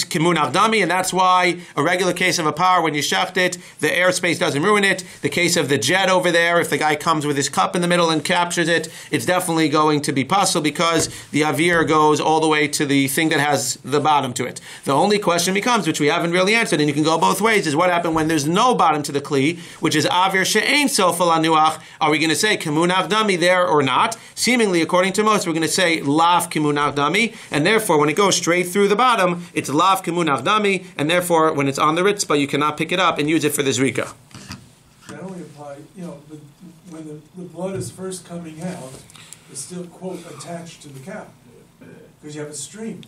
kimunach dami, and that's why a regular case of a par, when you shecht it, the airspace doesn't ruin it. The case of the jet over there, if the guy comes with his cup in the middle and captures it, it's definitely going to be pasul because the avir goes all the way to the thing that has the bottom to it. The only question becomes, which we haven't really answered, and you can go both ways, is what happened when there's no bottom to the kli, which is avir she'ein sofal anuach. Are we going to say kimunach dami there or not? Seemingly, according to most, we're going to say lav kimunach dami, and therefore, when it goes straight through the bottom, it's lav kemunach dami, and therefore when it's on the ritzpah, you cannot pick it up and use it for the zrika. That only apply, when the blood is first coming out, it's still, quote, attached to the cow. Because you have a stream.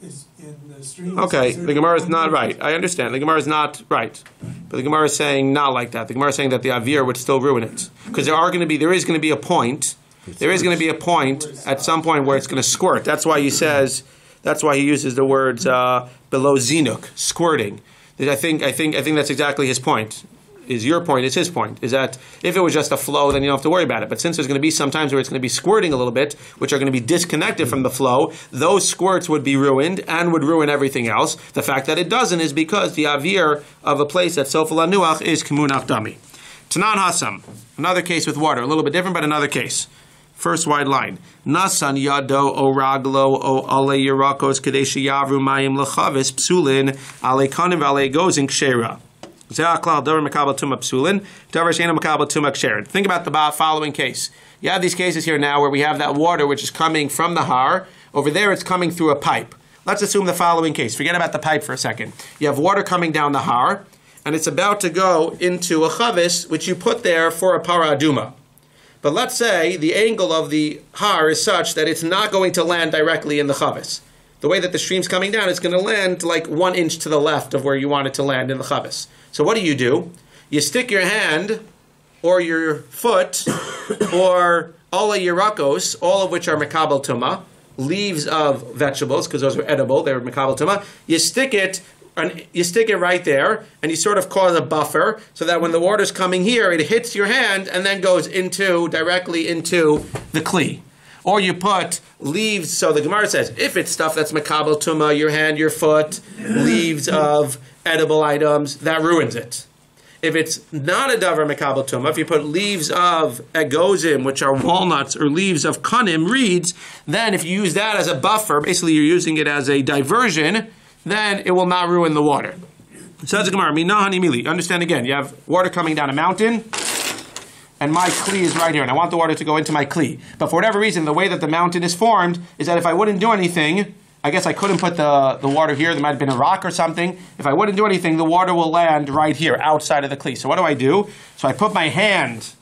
It's in the stream. Okay, the Gemara is not right. I understand. The Gemara is not right. But the Gemara is saying not like that. The Gemara is saying that the avir would still ruin it. Because there is going to be a point at some point where it's going to squirt. That's why he uses the words below zinuk, squirting. I think that's exactly his point. Is your point, is his point, is that if it was just a flow, then you don't have to worry about it. But since there's going to be some times where it's going to be squirting a little bit, which are going to be disconnected from the flow, those squirts would be ruined and would ruin everything else. The fact that it doesn't is because the avir of a place that's sofel anuach is kemunach dami. Tanan Hasam, another case with water, a little bit different, but another case. First wide line. Nasan yado o raglo o ale yirakos kadesh yavru mayim lechavis psulin ale kanim ale gozin kshera. Think about the following case. You have these cases here now where we have that water which is coming from the har. Over there it's coming through a pipe. Let's assume the following case. Forget about the pipe for a second. You have water coming down the har, and it's about to go into a chavis which you put there for a para aduma. But let's say the angle of the har is such that it's not going to land directly in the chavis. The way that the stream's coming down, it's going to land like 1 inch to the left of where you want it to land in the chavis. So what do? You stick your hand or your foot or ala yirakos, all of which are mekabel tuma, leaves of vegetables, because those are edible, they're mekabel tuma. You stick it right there, and you sort of cause a buffer so that when the water's coming here, it hits your hand and then goes directly into the kli. Or you put leaves, so the Gemara says, if it's stuff that's mekabel tuma, your hand, your foot, leaves of edible items, that ruins it. If it's not a davar mekabel tuma, if you put leaves of egozim, which are walnuts, or leaves of kanim, reeds, then if you use that as a buffer, basically you're using it as a diversion, then it will not ruin the water. So that's the Gemara. Minahani mili. Understand again, you have water coming down a mountain, and my kli is right here, and I want the water to go into my kli. But for whatever reason, the way that the mountain is formed is that if I wouldn't do anything, I guess I couldn't put the water here, there might have been a rock or something. If I wouldn't do anything, the water will land right here, outside of the kli. So what do? So I put my hand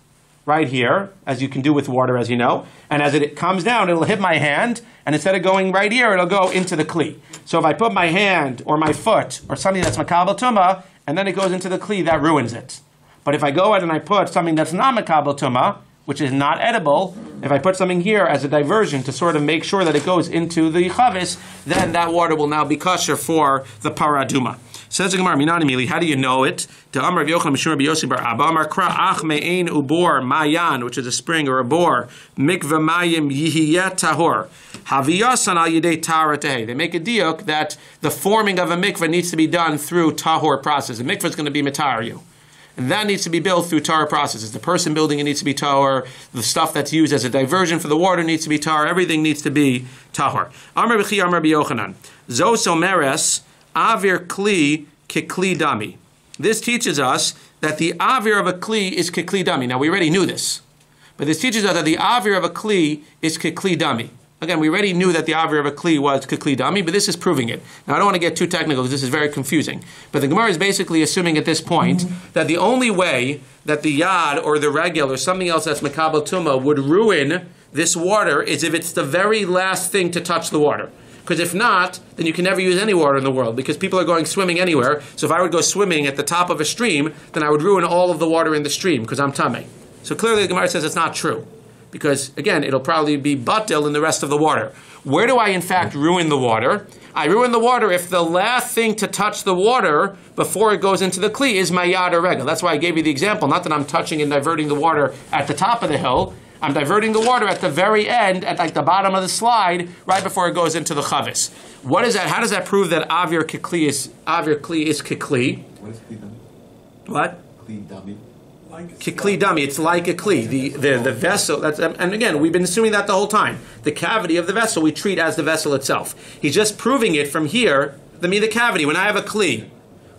right here, as you can do with water, as you know, and as it comes down, it'll hit my hand, and instead of going right here, it'll go into the kli. So if I put my hand, or my foot, or something that's mekabel tuma, and then it goes into the kli, that ruins it. But if I go ahead and I put something that's not mekabel tuma, which is not edible, if I put something here as a diversion to sort of make sure that it goes into the chavis, then that water will now be kosher for the paraduma. Says the Gemara, Minani Mili, how do you know it? The Amar Yochanan Mishur B'Yossi Bar Abba Amar Kra Ach Me'ein Ubor Mayan, which is a spring or a bore, Mikveh Mayim Yihiyeh Tahor, Haviyasan Al Yidei Tara Tehei. They make a diuk that the forming of a mikveh needs to be done through tahor process. The mikveh is going to be mitar you. And that needs to be built through tahor processes. The person building it needs to be tahor. The stuff that's used as a diversion for the water needs to be tahor. Everything needs to be tahor. Amar B'chi Amar B'Yochanan. Zos Omeres Avir Kli Kikli Dami. This teaches us that the avir of a kli is kikli dami. Now we already knew this, but this teaches us that the avir of a kli is kikli dami. Again, we already knew that the avir of a kli was kikli dami, but this is proving it. Now I don't want to get too technical because this is very confusing. But the Gemara is basically assuming at this point that the only way that the yad or the regel or something else that's mekabel tuma would ruin this water is if it's the very last thing to touch the water. Because if not, then you can never use any water in the world because people are going swimming anywhere. So if I would go swimming at the top of a stream, then I would ruin all of the water in the stream because I'm tamei. So clearly the Gemara says it's not true. Because again, it'll probably be batil in the rest of the water. Where do I in fact ruin the water? I ruin the water if the last thing to touch the water before it goes into the kli is my yad or regel. That's why I gave you the example. Not that I'm touching and diverting the water at the top of the hill. I'm diverting the water at the very end, at like the bottom of the slide, right before it goes into the chavis. What is that? How does that prove that avir kli is kikli? What is kli dami? What? Kli dami. Kikli dami. It's like a kli. The vessel. That's, and again, we've been assuming that the whole time. The cavity of the vessel we treat as the vessel itself. He's just proving it from here. The cavity. When I have a kli,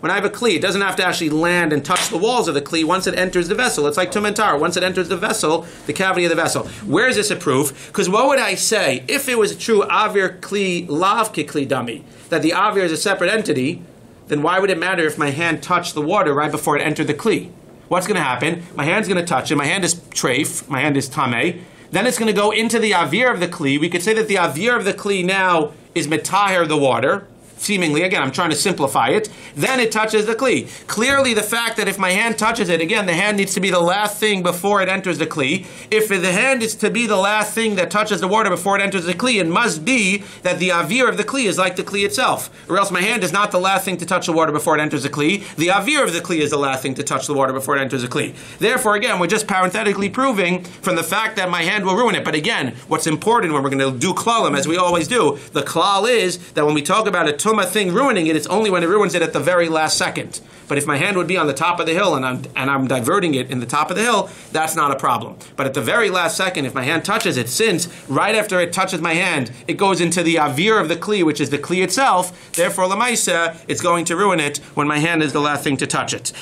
When I have a kli, it doesn't have to actually land and touch the walls of the kli once it enters the vessel. It's like tum and tar. Once it enters the vessel, the cavity of the vessel. Where is this a proof? Because what would I say if it was a true avir kli lav ki kli dami, that the avir is a separate entity? Then why would it matter if my hand touched the water right before it entered the kli? What's going to happen? My hand's going to touch it. My hand is treif. My hand is tameh. Then it's going to go into the avir of the kli. We could say that the avir of the kli now is metaher the water. Seemingly, again, I'm trying to simplify it. Then it touches the kli. Clearly, the fact that if my hand touches it, again, the hand needs to be the last thing before it enters the kli. If the hand is to be the last thing that touches the water before it enters the kli, it must be that the avir of the kli is like the kli itself. Or else my hand is not the last thing to touch the water before it enters the kli. The avir of the kli is the last thing to touch the water before it enters the kli. Therefore, again, we're just parenthetically proving from the fact that my hand will ruin it. But again, what's important when we're going to do klalim, as we always do, the klal is that when we talk about a tumah thing ruining it, it's only when it ruins it at the very last second. But if my hand would be on the top of the hill and I'm diverting it in the top of the hill, that's not a problem. But at the very last second, if my hand touches it, since right after it touches my hand, it goes into the avir of the kli, which is the kli itself, therefore lamaisa, it's going to ruin it when my hand is the last thing to touch it.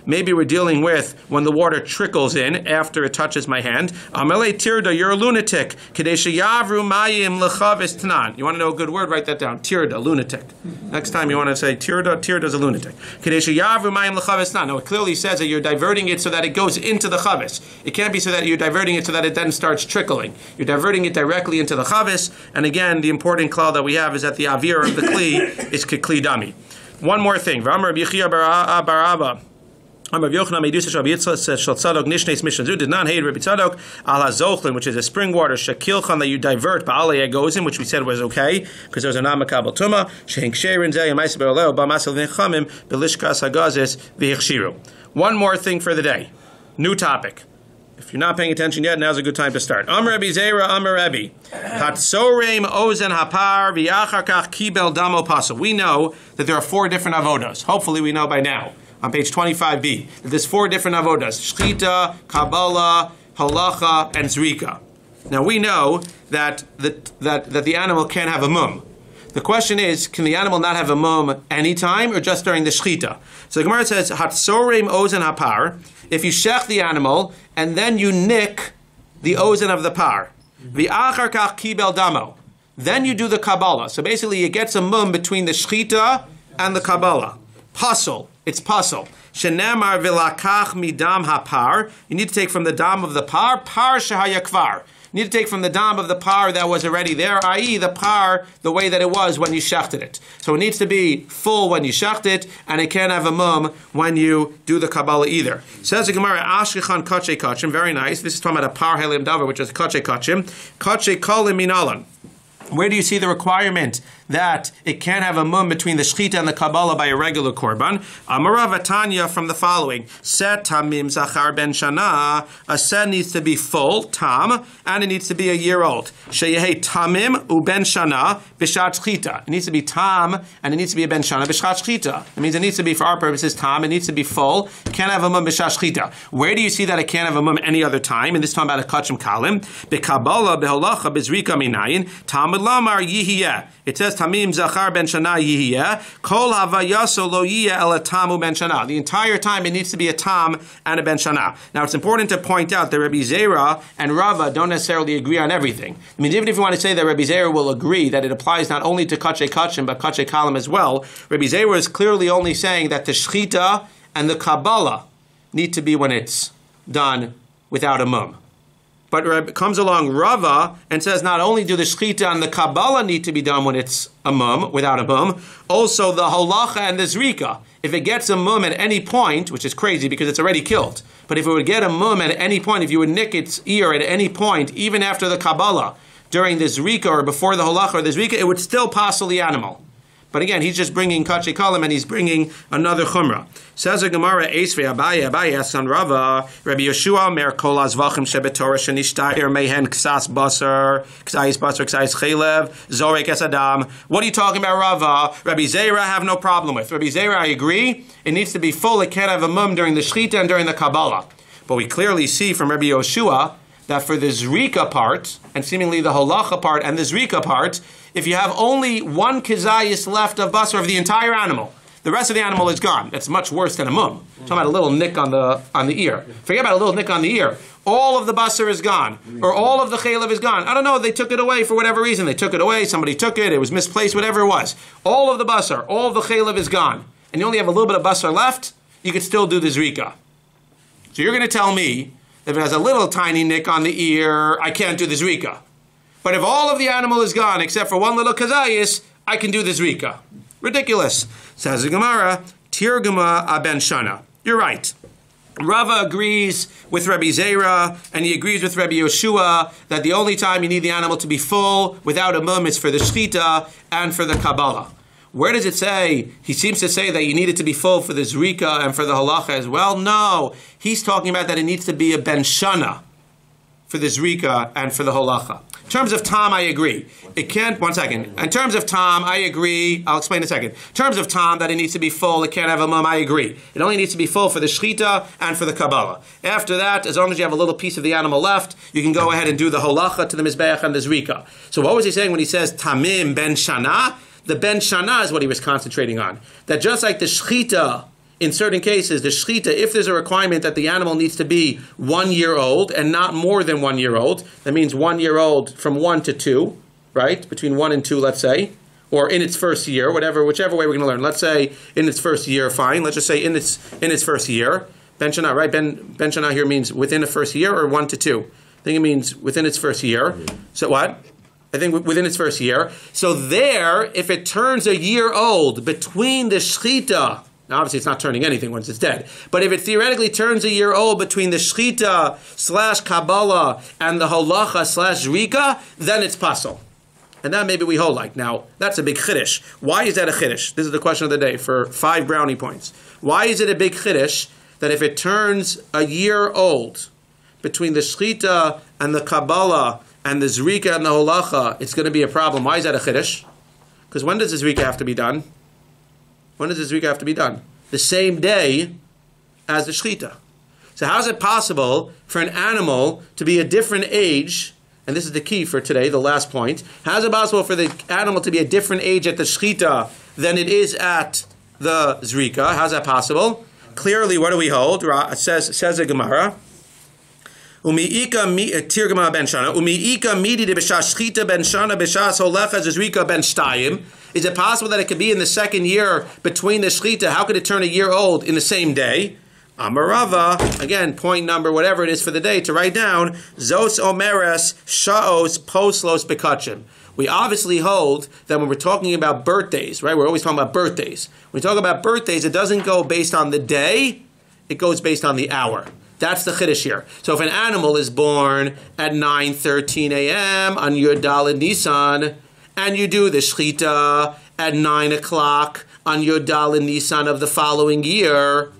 Maybe we're dealing with when the water trickles in after it touches my hand. You're a lunatic. You want to know a good word? Write that down. Tirda, lunatic. Next time you want to say Tirda's a lunatic. No, it clearly says that you're diverting it so that it goes into the chavis. It can't be so that you're diverting it so that it then starts trickling. You're diverting it directly into the chavis. And again, the important klal that we have is that the avir of the kli is kli dami. One more thing. Amar Yochanan Medusha Shal Yitzchak Shal Tzadok Nishnes Mishnah did not hate Rabbi Tzadok al hazochlin, which is a spring water shekilchan that you divert ba'alei egozim, which we said was okay because there's a namakabel tuma shehin ksherin zeh yamais be'oleo ba'masel v'chamim belishkas hagazis v'yichshiru. One more thing for the day, new topic. If you're not paying attention yet, now's a good time to start. Amar Rabbi Zera, Amar Rabbi, Hatzoreim ozen hapar v'yachar kach kibel damo pasel. We know that there are 4 different avodas. Hopefully, we know by now. On page 25b, that there's 4 different avodas: shchita, kabbalah, halacha, and zrika. Now we know that the animal can't have a mum. The question is, can the animal not have a mum anytime or just during the shchita? So the Gemara says, Hatzoreim ozen hapar. If you shech the animal and then you nick the ozen of the par, v'achar kach kibel damo, then you do the kabbalah. So basically, it gets a mum between the shchita and the kabbalah. Pasel. It's pasel. Shenamar v'lakach midam hapar. You need to take from the dam of the par shehayakvar. You need to take from the dam of the par that was already there, i.e. the par the way that it was when you shechted it. So it needs to be full when you shecht it, and it can't have a mum when you do the kabbalah either. Says the Gemara, Ashkechan kache kachim. Very nice. This is talking about a par helim davar, which is kache kachim. Kache kolim minalan. Where do you see the requirement that it can't have a mum between the shchita and the kabbalah by a regular korban? Amarav Atanya from the following: Set tamim zachar ben shana. A set needs to be full tam, and it needs to be a year old. Sheyehe tamim u ben shana b'shat shchita. It needs to be tam, and it needs to be a ben shana b'shat shchita. It means it needs to be, for our purposes, tam. It needs to be full. Can't have a mum b'shat shchita. Where do you see that it can't have a mum any other time? And this time about a kachim kalim. B'kabbalah b'holacha b'zrika minayin tam. It says Tamim Zachar ben Shana Yihiyeh. Kol Havayaso Lo Yiyeh El Tamu ben Shana. The entire time it needs to be a Tam and a ben Shana. Now it's important to point out that Rabbi Zera and Rava don't necessarily agree on everything. I mean, even if you want to say that Rabbi Zera will agree that it applies not only to Kache Kachim but Kache Kalim as well, Rabbi Zera is clearly only saying that the Shchita and the Kabbalah need to be when it's done without a mum. But comes along Rava and says not only do the shchita and the kabbalah need to be done when it's a mum, without a mum, also the holacha and the zrika. If it gets a mum at any point, which is crazy because it's already killed, but if it would get a mum at any point, if you would nick its ear at any point, even after the kabbalah, during the zrika or before the holacha or the zrika, it would still passel the animal. But again, he's just bringing kache kalim and he's bringing another chumrah. Says the Gemara, Eisvei Abaye, Abaye asks on Rava, Rabbi Yeshua mer kol hazvachim shebetorah shenishtair mehen ksas basar, ksais chelev, zorek es adam. What are you talking about, Rava? Rabbi Zera I have no problem with. Rabbi Zera, I agree. It needs to be full. It can't have a mum during the shchita and during the kabbalah. But we clearly see from Rabbi Yeshua that for the zrika part, and seemingly the holacha part and the zrika part, if you have only one kizayis left of basar of the entire animal, the rest of the animal is gone. That's much worse than a mum. Talking about a little nick on the ear. Forget about a little nick on the ear. All of the basar is gone, or all of the chaylev is gone. I don't know, they took it away for whatever reason. They took it away, somebody took it, it was misplaced, whatever it was. All of the basar, all of the chaylev is gone. And you only have a little bit of basar left, you could still do the zrika. So you're going to tell me that if it has a little tiny nick on the ear, I can't do the zrika. But if all of the animal is gone except for one little kazayis, I can do the zrika. Ridiculous. Says the Gemara, Tirguma aben shana. You're right. Rava agrees with Rabbi Zera, and he agrees with Rabbi Yoshua that the only time you need the animal to be full without a mum is for the shchita and for the Kabbalah. Where does it say? He seems to say that you need it to be full for the zrika and for the halacha as well. No, he's talking about that it needs to be a ben shana for the zrika and for the halacha. In terms of Tom, I agree. It can't, one second. In terms of Tom, I agree. I'll explain in a second. In terms of Tom, that it needs to be full, it can't have a mum, I agree. It only needs to be full for the shchita and for the Kabbalah. After that, as long as you have a little piece of the animal left, you can go ahead and do the holacha to the mizbeach and the zrika. So what was he saying when he says tamim ben shana? The ben shana is what he was concentrating on. That just like the shchita, in certain cases, the shchita, if there's a requirement that the animal needs to be 1 year old and not more than 1 year old, that means 1 year old from 1 to 2, right? Between 1 and 2, let's say, or in its first year, whichever way we're going to learn. Let's say in its first year, fine. Let's just say in its first year. Ben shana, right? Ben shana here means within the first year or 1 to 2. I think it means within its first year. So what? I think within its first year. So there, if it turns a year old between the shchita, now obviously it's not turning anything once it's dead, but if it theoretically turns a year old between the shchita / Kabbalah and the holacha / zrika, then it's pasul. And that maybe we hold like. Now, that's a big chiddush. Why is that a chiddush? This is the question of the day for 5 brownie points. Why is it a big chiddush that if it turns a year old between the shchita and the Kabbalah and the zrika and the holacha, it's going to be a problem? Why is that a chiddush? Because when does the zrika have to be done? When does the zrika have to be done? The same day as the shchita. So how is it possible for an animal to be a different age, and this is the key for today, the last point, how is it possible for the animal to be a different age at the shchita than it is at the zrika? How is that possible? Clearly, what do we hold? It says the Gemara, Tirgama ben shana, umiika midi de b'shas shchita ben shana b'shas holecha zrika ben shtayim. Is it possible that it could be in the second year between the shchita? How could it turn a year old in the same day? Amarava, again, point number, whatever it is for the day, to write down, Zos omeres shaos poslos bekachim. We obviously hold that when we're talking about birthdays, right? We're always talking about birthdays. When we talk about birthdays, it doesn't go based on the day, it goes based on the hour. That's the chiddush here. So if an animal is born at 9:13 a.m. on Yud Daled Nisan, and you do the shchita at 9 o'clock on Yud Daled Nisan of the following year,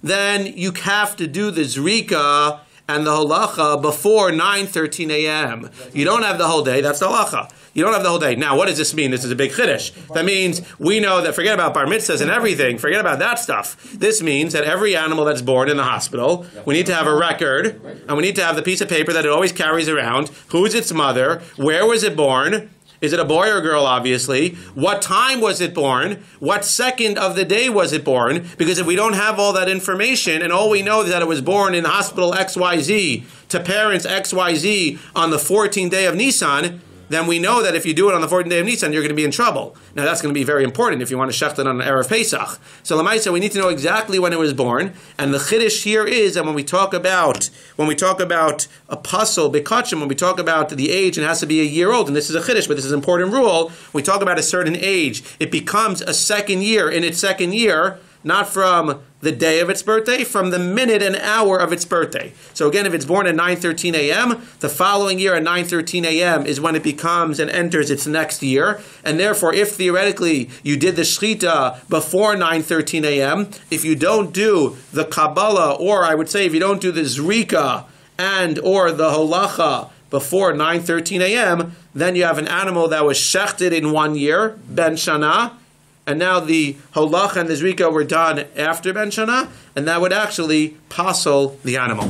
then you have to do the zrika and the holacha before 9:13 a.m. You don't have the whole day, that's the holacha. You don't have the whole day. Now, what does this mean? This is a big chiddush. That means we know that, forget about bar mitzvahs and everything, forget about that stuff. This means that every animal that's born in the hospital, we need to have a record, and we need to have the piece of paper that it always carries around. Who's its mother? Where was it born? Is it a boy or a girl, obviously? What time was it born? What second of the day was it born? Because if we don't have all that information, and all we know is that it was born in hospital XYZ to parents XYZ on the 14th day of Nisan, then we know that if you do it on the 14th day of Nisan, you're going to be in trouble. Now, that's going to be very important if you want to shecht it on an Erev Pesach. So, Lamaisa, we need to know exactly when it was born. And the chiddush here is that when we talk about a puzzle, bekachim, when we talk about the age, it has to be a year old. And this is a chiddush, but this is an important rule. We talk about a certain age. It becomes a second year. In its second year, not from the day of its birthday, from the minute and hour of its birthday. So again, if it's born at 9:13 a.m., the following year at 9:13 a.m. is when it becomes and enters its next year. And therefore, if theoretically you did the shchita before 9:13 a.m., if you don't do the Kabbalah, or I would say if you don't do the zrika and or the holacha before 9:13 a.m., then you have an animal that was shechted in 1 year, ben shana, and now the holacha and the zrika were done after ben shana, and that would actually passel the animal.